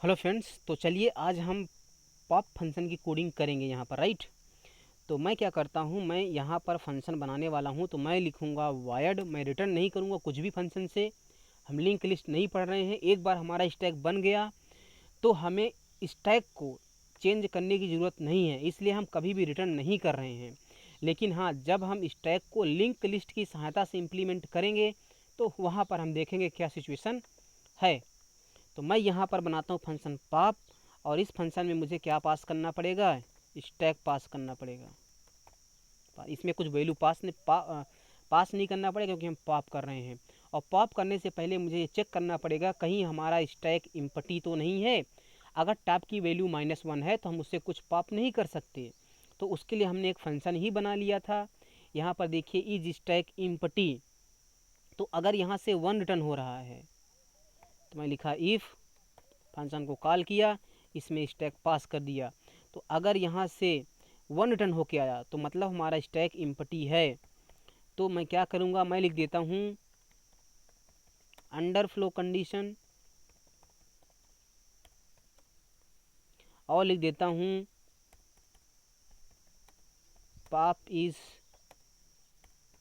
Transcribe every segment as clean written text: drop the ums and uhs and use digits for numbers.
Hello friends, तो चलिए आज हम पॉप फंक्शन की कोडिंग करेंगे यहाँ पर, राइट। तो मैं क्या करता हूँ, मैं यहाँ पर फंक्शन बनाने वाला हूँ, तो मैं लिखूँगा वायर्ड। मैं रिटर्न नहीं करूँगा कुछ भी फंक्शन से। हम लिंक लिस्ट नहीं पढ़ रहे हैं। एक बार हमारा स्टैक बन गया तो हमें स्टैक को चेंज करने की ज़रूरत नहीं है, इसलिए हम कभी भी रिटर्न नहीं कर रहे हैं। लेकिन हाँ, जब हम स्टैक को लिंक लिस्ट की सहायता से इम्प्लीमेंट करेंगे तो वहाँ पर हम देखेंगे क्या सिचुएशन है। तो मैं यहाँ पर बनाता हूँ फंक्शन पॉप, और इस फंक्शन में मुझे क्या पास करना पड़ेगा, स्टैक पास करना पड़ेगा। इसमें कुछ वैल्यू पास नहीं करना पड़ेगा क्योंकि हम पॉप कर रहे हैं। और पॉप करने से पहले मुझे ये चेक करना पड़ेगा कहीं हमारा स्टैक इम्पटी तो नहीं है। अगर टॉप की वैल्यू -1 है तो हम उससे कुछ पॉप नहीं कर सकते। तो उसके लिए हमने एक फंक्शन ही बना लिया था। यहाँ पर देखिए इज स्टैक इम्पटी। तो अगर यहाँ से 1 रिटर्न हो रहा है तो मैं लिखा इफ़, फंक्शन को कॉल किया, इसमें स्टैक पास कर दिया। तो अगर यहाँ से 1 रिटर्न होके आया तो मतलब हमारा स्टैक इम्पटी है। तो मैं क्या करूँगा, मैं लिख देता हूँ अंडर फ्लो कंडीशन, और लिख देता हूँ pop is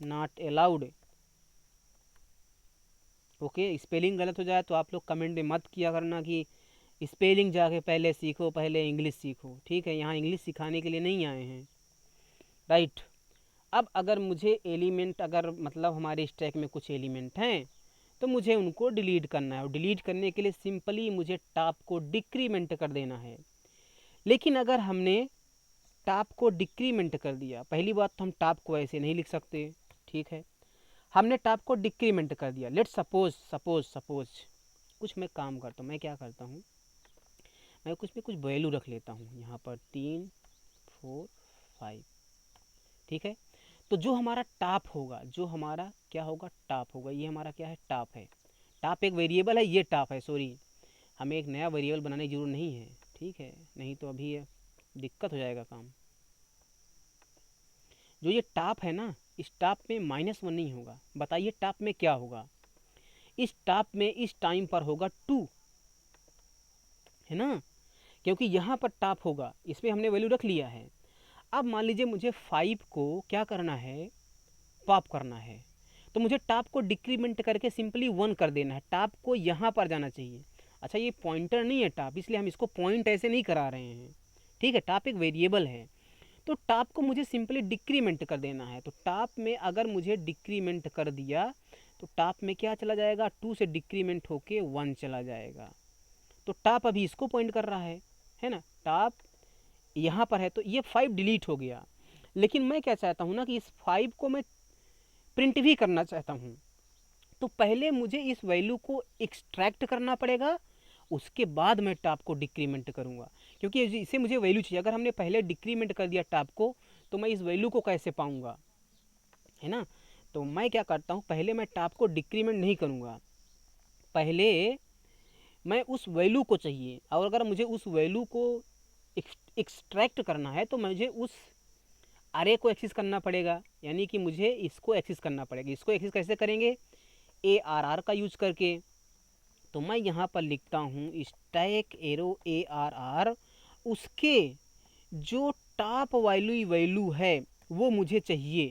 not allowed. Okay, spelling गलत हो जाए तो आप लोग कमेंट में मत किया करना कि स्पेलिंग जाके पहले सीखो, पहले इंग्लिश सीखो, ठीक है। यहाँ इंग्लिश सिखाने के लिए नहीं आए हैं, राइट। अब अगर मुझे एलिमेंट, अगर मतलब हमारे स्टैक में कुछ एलिमेंट हैं तो मुझे उनको डिलीट करना है, और डिलीट करने के लिए सिंपली मुझे टॉप को डिक्रीमेंट कर देना है। लेकिन अगर हमने टॉप को डिक्रीमेंट कर दिया, पहली बात तो हम टॉप को ऐसे नहीं लिख सकते, ठीक है। हमने टॉप को डिक्रीमेंट कर दिया। लेट सपोज कुछ मैं काम करता हूँ, मैं क्या करता हूँ, मैं कुछ में कुछ वैल्यू रख लेता हूँ, यहाँ पर 3 4 5, ठीक है। तो जो हमारा टॉप होगा, जो हमारा क्या होगा, टॉप होगा। ये हमारा क्या है, टॉप है। टॉप एक वेरिएबल है, ये टॉप है, सॉरी। हमें एक नया वेरिएबल बनाने की जरूरत नहीं है, ठीक है, नहीं तो अभी ये दिक्कत हो जाएगा काम। जो ये टॉप है ना, इस टॉप में -1 नहीं होगा। बताइए टॉप में क्या होगा, इस टॉप में इस टाइम पर होगा 2, है ना, क्योंकि यहाँ पर टॉप होगा, इसमें हमने वैल्यू रख लिया है। अब मान लीजिए मुझे 5 को क्या करना है, पॉप करना है, तो मुझे टॉप को डिक्रीमेंट करके सिंपली 1 कर देना है। टॉप को यहाँ पर जाना चाहिए। अच्छा, ये पॉइंटर नहीं है टॉप, इसलिए हम इसको पॉइंट ऐसे नहीं करा रहे हैं, ठीक है। टॉप एक वेरिएबल है, तो टॉप को मुझे सिंपली डिक्रीमेंट कर देना है। तो टॉप में अगर मुझे डिक्रीमेंट कर दिया तो टॉप में क्या चला जाएगा, 2 से डिक्रीमेंट होके 1 चला जाएगा। तो टॉप अभी इसको पॉइंट कर रहा है ना। टॉप यहाँ पर है तो ये 5 डिलीट हो गया। लेकिन मैं क्या चाहता हूँ ना कि इस 5 को मैं प्रिंट भी करना चाहता हूँ। तो पहले मुझे इस वैल्यू को एक्सट्रैक्ट करना पड़ेगा, उसके बाद मैं टॉप को डिक्रीमेंट करूँगा, क्योंकि इसे मुझे वैल्यू चाहिए। अगर हमने पहले डिक्रीमेंट कर दिया टॉप को तो मैं इस वैल्यू को कैसे पाऊँगा, है ना। तो मैं क्या करता हूँ, पहले मैं टॉप को डिक्रीमेंट नहीं करूँगा, पहले मैं उस वैल्यू को चाहिए। और अगर मुझे उस वैल्यू को एक्सट्रैक्ट करना है तो मुझे उस अरे को एक्सेस करना पड़ेगा, यानी कि मुझे इसको एक्सेस करना पड़ेगा। इसको एक्सेस कैसे करेंगे, ARR का यूज करके। तो मैं यहाँ पर लिखता हूँ स्टैक एरो ARR, उसके जो टॉप वैल्यू है वो मुझे चाहिए,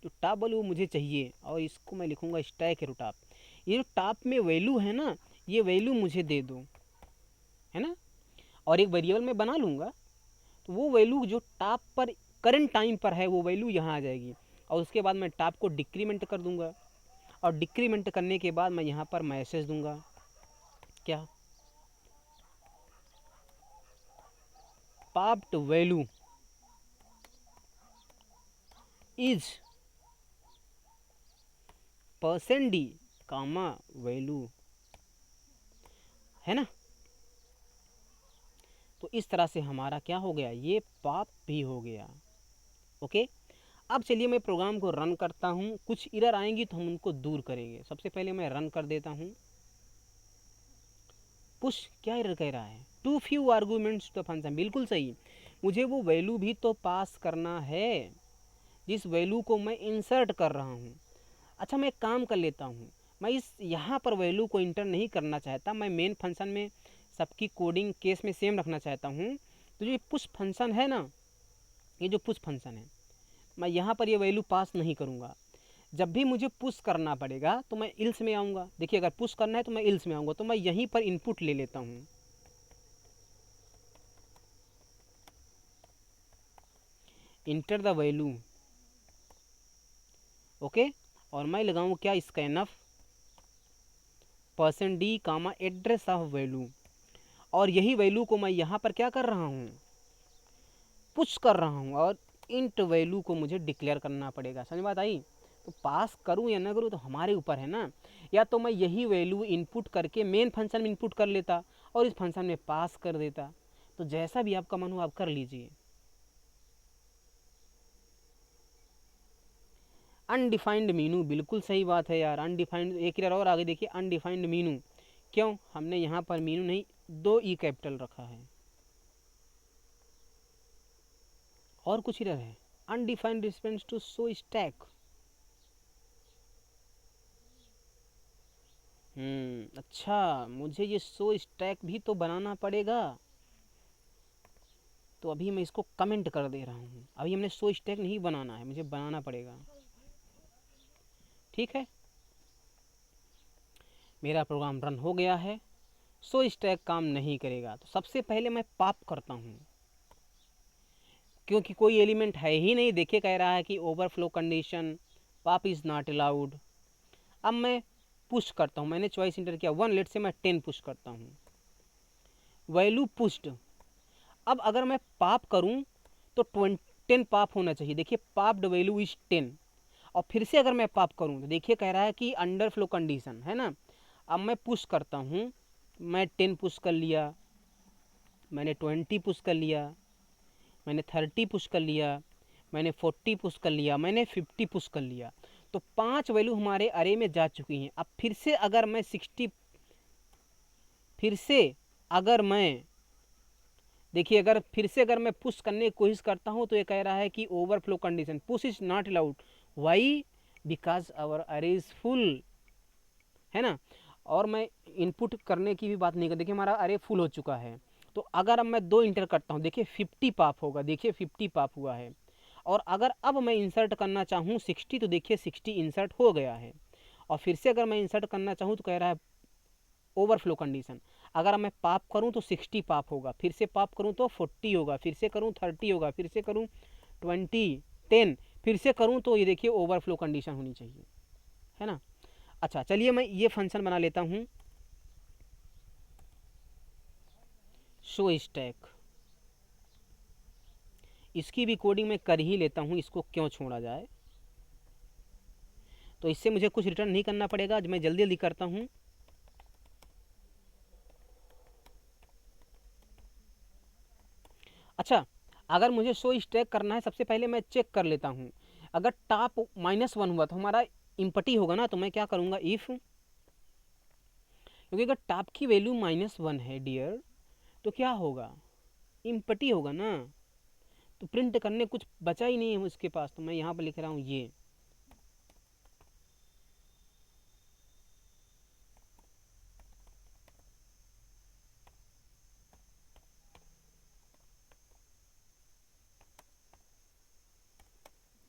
जो टॉप वैल्यू मुझे चाहिए, और इसको मैं लिखूँगा स्टैक एरो टॉप। ये जो टॉप में वैल्यू है ना, ये वैल्यू मुझे दे दो, है ना। और एक वेरिएबल में बना लूँगा, तो वो वैल्यू जो टॉप पर करंट टाइम पर है वो वैल्यू यहाँ आ जाएगी। और उसके बाद मैं टॉप को डिक्रीमेंट कर दूंगा, और डिक्रीमेंट करने के बाद मैं यहाँ पर मैसेज दूंगा, क्या, popped value is %d comma value, है ना। तो इस तरह से हमारा क्या हो गया, ये पॉप भी हो गया। ओके, अब चलिए मैं प्रोग्राम को रन करता हूँ। कुछ एरर आएंगी तो हम उनको दूर करेंगे। सबसे पहले मैं रन कर देता हूँ। पुश, क्या एरर कह रहा है, too few arguments to function, बिल्कुल सही। मुझे वो वैल्यू भी तो पास करना है जिस वैल्यू को मैं इंसर्ट कर रहा हूँ। अच्छा, मैं एक काम कर लेता हूँ, मैं इस यहाँ पर वैल्यू को इंटर नहीं करना चाहता, मैं मेन फंक्शन में सबकी कोडिंग केस में सेम रखना चाहता हूँ। तो जो ये पुश फंक्शन है ना, ये जो पुश फंक्शन है, मैं यहाँ पर ये वैल्यू पास नहीं करूँगा। जब भी मुझे पुश करना पड़ेगा तो मैं इल्स में आऊँगा। देखिए अगर पुश करना है तो मैं इल्स में आऊँगा, तो मैं यहीं पर इनपुट ले लेता हूँ। इंटर द वैल्यू, ओके, और मैं लगाऊँ क्या, scanf %d comma address of value, और यही वैल्यू को मैं यहाँ पर क्या कर रहा हूँ, पुश कर रहा हूँ, और इंट वैल्यू को मुझे डिक्लेयर करना पड़ेगा। समझ बात आई? तो पास करूँ या ना करूँ तो हमारे ऊपर है ना। या तो मैं यही वैल्यू इनपुट करके मेन फंक्शन में इनपुट कर लेता और इस फंक्शन में पास कर देता। तो जैसा भी आपका मन हो आप कर लीजिए। अनडिफाइंड मीनू, बिल्कुल सही बात है यार। अनडिफाइंड, एक इधर और आगे देखिए, अनडिफाइंड मीनू। क्यों हमने यहाँ पर मीनू नहीं, 2 ई कैपिटल रखा है, और कुछ इधर है, अनडिफाइंड रिस्पेंस टू शो स्टैक। अच्छा, मुझे ये शो स्टैक भी तो बनाना पड़ेगा। तो अभी मैं इसको कमेंट कर दे रहा हूँ। अभी हमने शो स्टैक नहीं बनाना है, मुझे बनाना पड़ेगा। ठीक है, मेरा प्रोग्राम रन हो गया है। शो स्टैक काम नहीं करेगा, तो सबसे पहले मैं पॉप करता हूँ, क्योंकि कोई एलिमेंट है ही नहीं। देखिए कह रहा है कि overflow condition, pop is not allowed. अब मैं पुश करता हूँ, मैंने चॉइस इंटर किया 1, लेट से मैं 10 पुश करता हूँ, वैल्यू पुश्ड। अब अगर मैं पॉप करूँ तो 10 पॉप होना चाहिए। देखिए पॉप्ड वैल्यू इज 10। और फिर से अगर मैं पॉप करूँ तो देखिए कह रहा है कि अंडर फ्लो कंडीशन है ना। अब मैं पुश करता हूँ, मैं 10 पुश कर लिया, मैंने 20 पुश कर लिया, मैंने 30 पुश कर लिया, मैंने 40 पुश कर लिया, मैंने 50 पुश कर लिया। तो 5 वैल्यू हमारे अरे में जा चुकी हैं। अब फिर से अगर मैं 60, फिर से अगर मैं देखिए अगर फिर से अगर मैं पुश करने की कोशिश करता हूँ तो ये कह रहा है कि overflow condition, push is not allowed. Why? Because our array is full, है ना। और मैं इनपुट करने की भी बात नहीं कर, देखिए हमारा अरे फुल हो चुका है। तो अगर अब मैं 2 इंटर करता हूँ, देखिए 50 पाप होगा, देखिए 50 पाप हुआ है। और अगर अब मैं इंसर्ट करना चाहूँ 60, तो देखिए 60 इंसर्ट हो गया है। और फिर से अगर मैं इंसर्ट करना चाहूँ तो कह रहा है ओवरफ्लो कंडीशन। अगर मैं पाप करूँ तो 60 पाप होगा, फिर से पाप करूँ तो 40 होगा, फिर से करूँ 30 होगा, फिर से करूँ 20, 10, फिर से करूँ तो ये देखिए ओवरफ्लो कंडीशन होनी चाहिए, है ना। अच्छा चलिए मैं ये फंक्शन बना लेता हूँ, शो स्टैक। इसकी भी कोडिंग मैं कर ही लेता हूँ, इसको क्यों छोड़ा जाए। तो इससे मुझे कुछ रिटर्न नहीं करना पड़ेगा, मैं जल्दी जल्दी करता हूँ। अच्छा, अगर मुझे शो स्टैक करना है, सबसे पहले मैं चेक कर लेता हूँ। अगर टॉप -1 हुआ तो हमारा इम्पटी होगा ना। तो मैं क्या करूँगा, इफ़, क्योंकि अगर टॉप की वैल्यू -1 है डियर, तो क्या होगा, इम्पटी होगा ना। तो प्रिंट करने कुछ बचा ही नहीं है उसके पास। तो मैं यहाँ पर लिख रहा हूँ ये,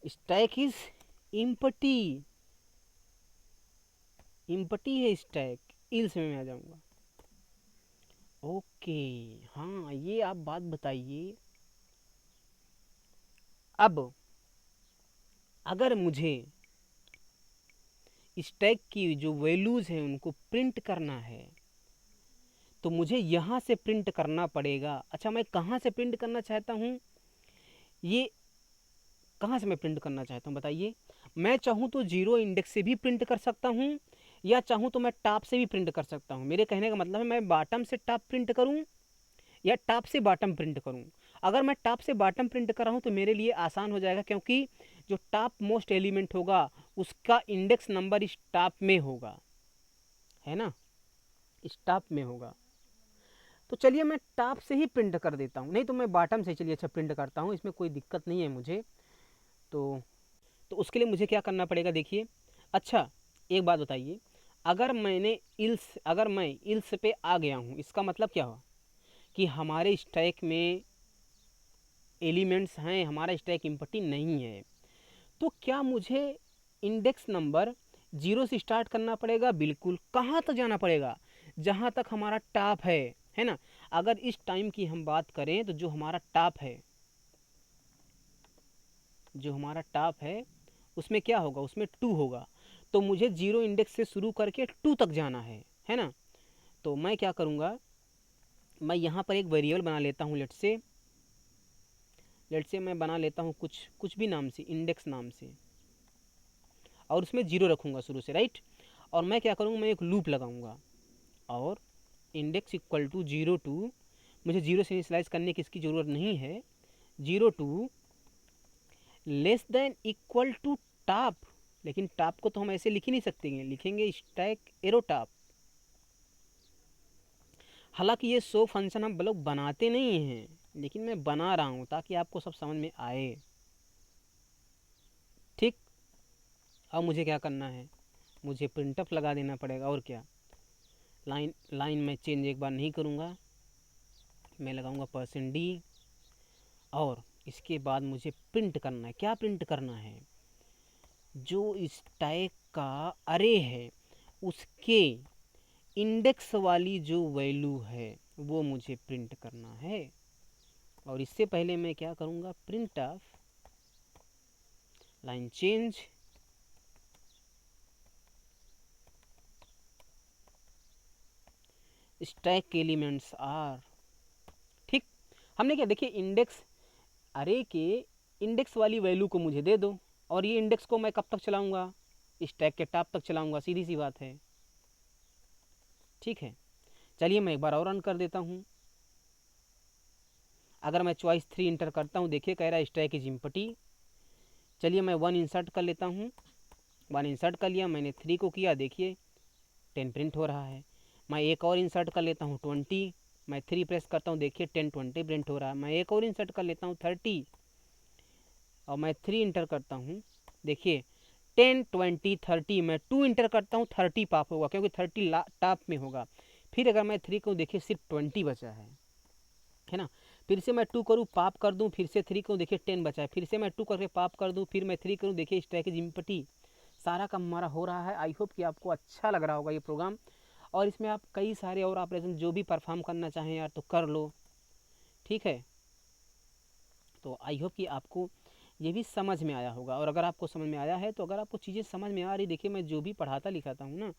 स्टैक इज इम्पटी, इम्पटी है स्टैक, इल्स में मैं आ जाऊँगा। ओके, हाँ ये आप बात बताइए। अब अगर मुझे स्टैक की जो वैल्यूज़ हैं उनको प्रिंट करना है तो मुझे यहाँ से प्रिंट करना पड़ेगा। अच्छा, मैं कहाँ से प्रिंट करना चाहता हूँ, ये कहाँ से मैं प्रिंट करना चाहता हूँ बताइए। मैं चाहूँ तो 0 इंडेक्स से भी प्रिंट कर सकता हूँ, या चाहूँ तो मैं टॉप से भी प्रिंट कर सकता हूँ। मेरे कहने का मतलब है मैं बॉटम से टॉप प्रिंट करूँ या टॉप से बॉटम प्रिंट करूँ। अगर मैं टॉप से बॉटम प्रिंट कर रहा हूँ तो मेरे लिए आसान हो जाएगा, क्योंकि जो टॉप मोस्ट एलिमेंट होगा उसका इंडेक्स नंबर इस टॉप में होगा, है ना, इस टॉप में होगा। तो चलिए मैं टॉप से ही प्रिंट कर देता हूँ, नहीं तो मैं बॉटम से चलिए अच्छा प्रिंट करता हूँ, इसमें कोई दिक्कत नहीं है मुझे। तो उसके लिए मुझे क्या करना पड़ेगा देखिए। अच्छा एक बात बताइए, अगर मैं इल्स पे आ गया हूँ, इसका मतलब क्या हुआ कि हमारे स्टैक में एलिमेंट्स हैं, हमारा स्टैक एम्प्टी नहीं है। तो क्या मुझे इंडेक्स नंबर 0 से स्टार्ट करना पड़ेगा? बिल्कुल। कहाँ तक जाना पड़ेगा? जहाँ तक हमारा टॉप है ना। अगर इस टाइम की हम बात करें तो जो हमारा टॉप है उसमें क्या होगा? उसमें 2 होगा। तो मुझे 0 इंडेक्स से शुरू करके 2 तक जाना है ना। तो मैं क्या करूँगा, मैं यहाँ पर एक वेरिएबल बना लेता हूँ। लेट से मैं बना लेता हूँ कुछ भी नाम से, इंडेक्स नाम से, और उसमें 0 रखूँगा शुरू से, राइट। और मैं क्या करूँगा, मैं एक लूप लगाऊँगा और इंडेक्स इक्वल टू 0 मुझे 0 से इनिशियलाइज करने की इसकी ज़रूरत नहीं है। 0 less than equal to top. लेकिन टॉप को तो हम ऐसे लिख ही नहीं सकते, लिखेंगे स्टैक एरो टॉप। हालांकि ये सो फंक्शन हम लोग बनाते नहीं हैं, लेकिन मैं बना रहा हूँ ताकि आपको सब समझ में आए। ठीक। अब मुझे क्या करना है, मुझे प्रिंटफ लगा देना पड़ेगा। और क्या, लाइन में चेंज एक बार नहीं करूँगा, मैं लगाऊंगा %d। और इसके बाद मुझे प्रिंट करना है। क्या प्रिंट करना है? जो स्टैक का अरे है उसके इंडेक्स वाली जो वैल्यू है वो मुझे प्रिंट करना है। और इससे पहले मैं क्या करूँगा, printf line change stack elements are. ठीक। हमने क्या, देखिए इंडेक्स, अरे के इंडेक्स वाली वैल्यू को मुझे दे दो, और ये इंडेक्स को मैं कब तक चलाऊंगा? स्टैक के टॉप तक चलाऊंगा, सीधी सी बात है। ठीक है, चलिए मैं एक बार और रन कर देता हूँ। अगर मैं चॉइस 3 इंटर करता हूँ, देखिए कह रहा है स्टैक इज एम्प्टी। चलिए मैं 1 इंसर्ट कर लेता हूँ। 1 इंसर्ट कर लिया मैंने, 3 को किया, देखिए 10 प्रिंट हो रहा है। मैं एक और इंसर्ट कर लेता हूँ 20, मैं 3 प्रेस करता हूँ, देखिए 10 20 प्रिंट हो रहा है। मैं एक और इंसर्ट कर लेता हूँ 30, और मैं 3 इंटर करता हूँ, देखिए 10 20 30। मैं 2 इंटर करता हूँ, 30 पाप होगा क्योंकि 30 टॉप में होगा। फिर अगर मैं 3 को देखिए सिर्फ 20 बचा है ना। फिर से मैं 2 करूँ, पाप कर दूँ, फिर से 3 को देखिए 10 बचा है। फिर से मैं 2 करके पाप कर दूँ, फिर मैं 3 करूँ, देखिए स्टैक इज एम्प्टी। सारा काम हमारा हो रहा है। आई होप कि आपको अच्छा लग रहा होगा ये प्रोग्राम, और इसमें आप कई सारे और ऑपरेशन जो भी परफॉर्म करना चाहें यार तो कर लो। ठीक है, तो आई होप कि आपको ये भी समझ में आया होगा। और अगर आपको समझ में आया है, तो अगर आपको चीज़ें समझ में आ रही, देखिए मैं जो भी पढ़ाता लिखाता हूँ ना,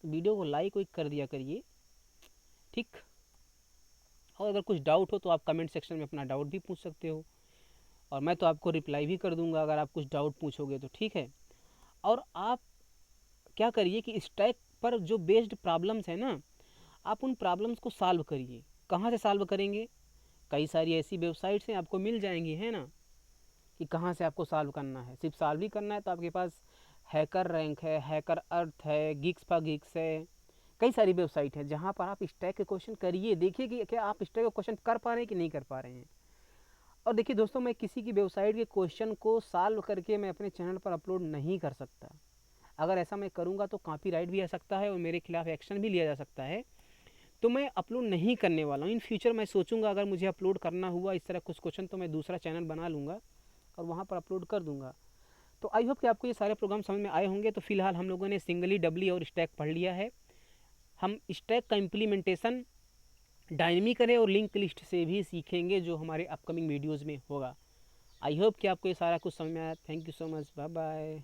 तो वीडियो को लाइक वाइक कर दिया करिए। ठीक। और अगर कुछ डाउट हो तो आप कमेंट सेक्शन में अपना डाउट भी पूछ सकते हो, और मैं तो आपको रिप्लाई भी कर दूंगा अगर आप कुछ डाउट पूछोगे तो। ठीक है। और आप क्या करिए कि स्टैक पर जो बेस्ड प्रॉब्लम्स है ना, आप उन प्रॉब्लम्स को सॉल्व करिए। कहाँ से सॉल्व करेंगे? कई सारी ऐसी वेबसाइट्स हैं, आपको मिल जाएंगी, है ना, कि कहाँ से आपको सॉल्व करना है। सिर्फ सॉल्व ही करना है तो आपके पास हैकर रैंक है, हैकर अर्थ है, गिग्स फॉर गिग्स है, कई सारी वेबसाइट है जहाँ पर आप स्टैक के क्वेश्चन करिए, देखिए कि क्या आप स्टैक के क्वेश्चन कर पा रहे हैं कि नहीं कर पा रहे हैं। और देखिए दोस्तों, मैं किसी की वेबसाइट के क्वेश्चन को सॉल्व करके मैं अपने चैनल पर अपलोड नहीं कर सकता। अगर ऐसा मैं करूँगा तो कॉपीराइट भी आ सकता है और मेरे खिलाफ एक्शन भी लिया जा सकता है। तो मैं अपलोड नहीं करने वाला हूँ। इन फ्यूचर मैं सोचूंगा अगर मुझे अपलोड करना हुआ इस तरह कुछ क्वेश्चन तो मैं दूसरा चैनल बना लूँगा और वहाँ पर अपलोड कर दूँगा। तो आई होप कि आपको ये सारे प्रोग्राम समझ में आए होंगे। तो फिलहाल हम लोगों ने सिंगली, डबली और स्टैक पढ़ लिया है। हम स्टैक का इम्प्लीमेंटेशन डायनेमिक अरे और लिंक लिस्ट से भी सीखेंगे, जो हमारे अपकमिंग वीडियोज़ में होगा। आई होप कि आपको ये सारा कुछ समझ में आया। Thank you so much, bye bye.